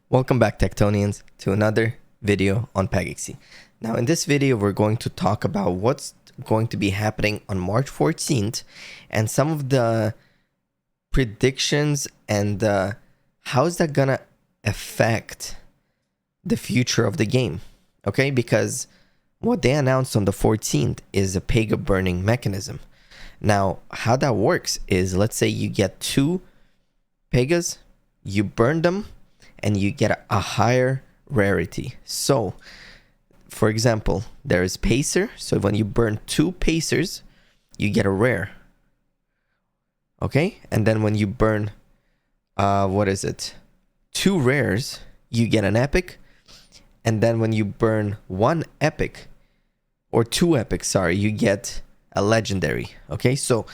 Welcome back, Tectonians, to another video on PEGAXY. Now, in this video, we're going to talk about what's going to be happening on March 14th and some of the predictions and how is that gonna affect the future of the game. Okay, because what they announced on the 14th is a PEGA burning mechanism. Now, how that works is, let's say you get two PEGAs, you burn them, and you get a higher rarity. So, for example, there is Pacer. So when you burn two Pacers, you get a rare. Okay? And then when you burn, two rares, you get an epic. And then when you burn one epic, or two epics, sorry, you get a legendary. Okay? So,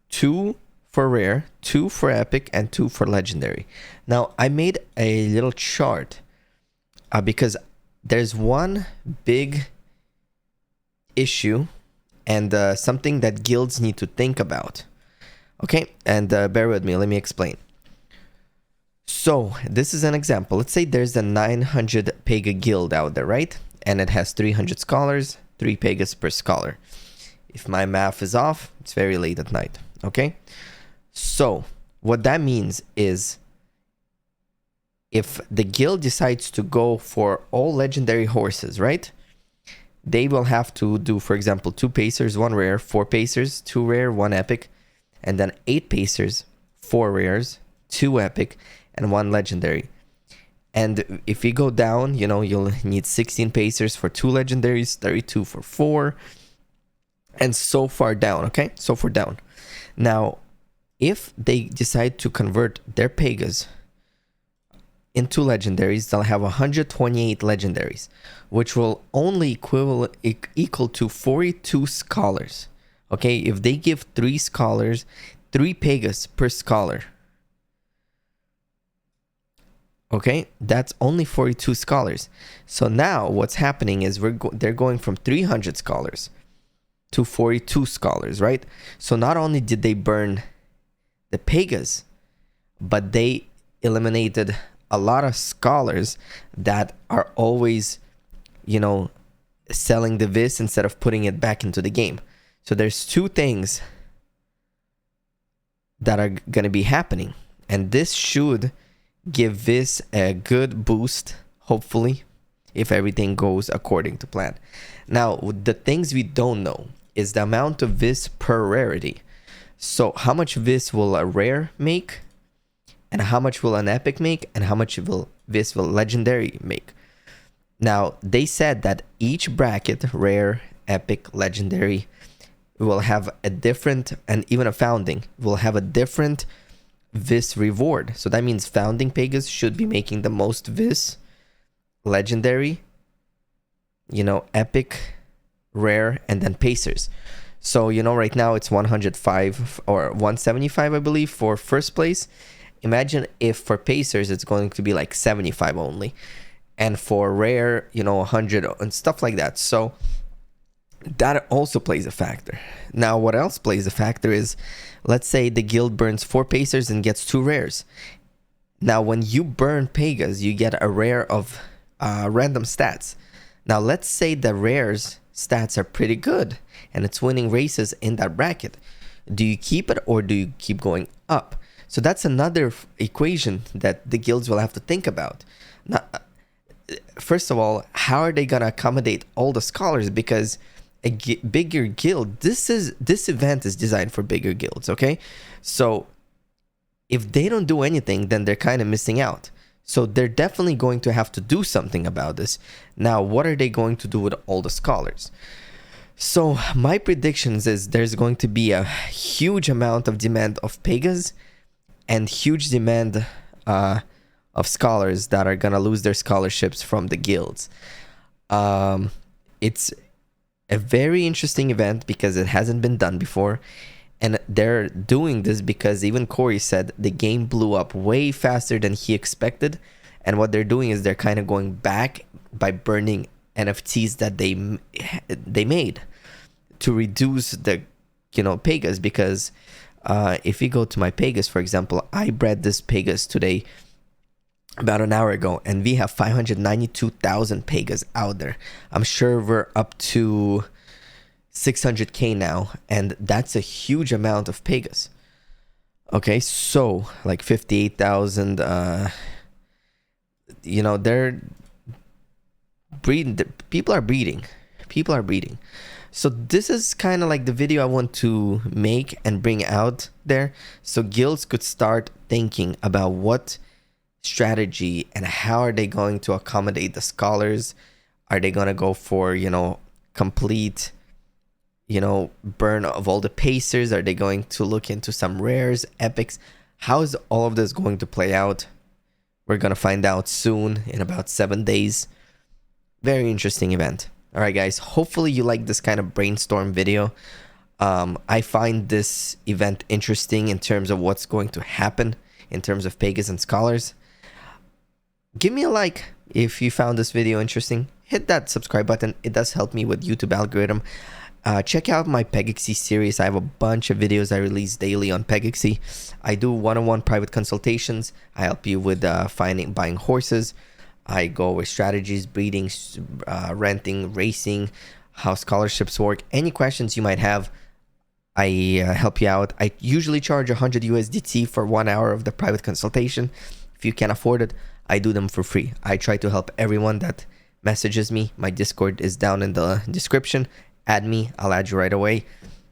two for rare, two for epic, and two for legendary. Now, I made a little chart because there's one big issue and something that guilds need to think about. Okay, and bear with me, let me explain. So, this is an example. Let's say there's a 900 PEGA guild out there, right? And it has 300 scholars, 3 PEGAs per scholar. If my math is off, it's very late at night, okay? So, what that means is if the guild decides to go for all legendary horses, right? They will have to do, for example, 2 Pacers, 1 rare, 4 Pacers, 2 rare, 1 epic, and then 8 Pacers, 4 rares, 2 epic, and 1 legendary. And if you go down, you know, you'll need 16 Pacers for 2 legendaries, 32 for 4, and so far down, okay? So far down. Now, if they decide to convert their PEGAs into legendaries, they'll have 128 legendaries, which will only equal to 42 scholars. Okay, if they give 3 scholars, 3 PEGAs per scholar. Okay, that's only 42 scholars. So now what's happening is they're going from 300 scholars to 42 scholars, right? So not only did they burn the PEGAs, but they eliminated a lot of scholars that are always, you know, selling the Vis instead of putting it back into the game. So there's 2 things that are going to be happening, and this should give Vis a good boost, hopefully, if everything goes according to plan. Now, the things we don't know is the amount of Vis per rarity. So how much Vis will a rare make, and how much will an epic make, and how much Vis will legendary make. Now, they said that each bracket, rare, epic, legendary, will have a different, and even a founding, will have a different Vis reward. So that means founding PEGAs should be making the most Vis, legendary, you know, epic, rare, and then Pacers. So, you know, right now it's 105 or 175, I believe, for first place. Imagine if for Pacers it's going to be like 75 only. And for rare, you know, 100 and stuff like that. So that also plays a factor. Now, what else plays a factor is, let's say the guild burns 4 Pacers and gets 2 rares. Now, when you burn PEGAs, you get a rare of random stats. Now, let's say the rares stats are pretty good and it's winning races in that bracket. Do you keep it or do you keep going up? So that's another equation that the guilds will have to think about. Now, first of all, how are they gonna accommodate all the scholars? Because a bigger guild, this event is designed for bigger guilds, okay? So if they don't do anything, then they're kind of missing out. So they're definitely going to have to do something about this. Now, what are they going to do with all the scholars? So my predictions is there's going to be a huge amount of demand of PEGAs and huge demand of scholars that are going to lose their scholarships from the guilds. It's a very interesting event because it hasn't been done before. And they're doing this because even Corey said the game blew up way faster than he expected. And what they're doing is they're kind of going back by burning NFTs that they made to reduce the, you know, PEGAs. Because if you go to my PEGAs, for example, I bred this PEGAs today about an hour ago, and we have 592,000 Pegas out there. I'm sure we're up to 600k now, and that's a huge amount of Pegas. Okay, so like 58,000. You know, they're breeding. People are breeding. People are breeding. So this is kind of like the video I want to make and bring out there, so guilds could start thinking about what strategy and how are they going to accommodate the scholars. Are they going to go for, you know, complete, you know, burn of all the pacers? Are they going to look into some rares, epics? How is all of this going to play out? We're going to find out soon, in about 7 days. Very interesting event. All right, guys, hopefully you like this kind of brainstorm video. I find this event interesting in terms of what's going to happen in terms of Pegas and scholars. Give me a like if you found this video interesting. Hit that subscribe button. It does help me with YouTube algorithm. Check out my PEGAXY series. I have a bunch of videos I release daily on PEGAXY. I do one-on-one private consultations. I help you with buying horses. I go over strategies, breeding, renting, racing, how scholarships work. Any questions you might have, I help you out. I usually charge 100 USDT for 1 hour of the private consultation. If you can afford it, I do them for free. I try to help everyone that messages me. My Discord is down in the description. Add me. I'll add you right away.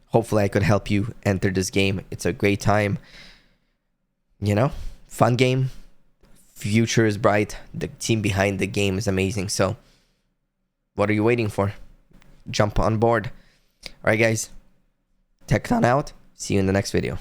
Hopefully I could help you enter this game. It's a great time. You know, fun game. Future is bright. The team behind the game is amazing. So what are you waiting for? Jump on board. All right, guys. Techaton out. See you in the next video.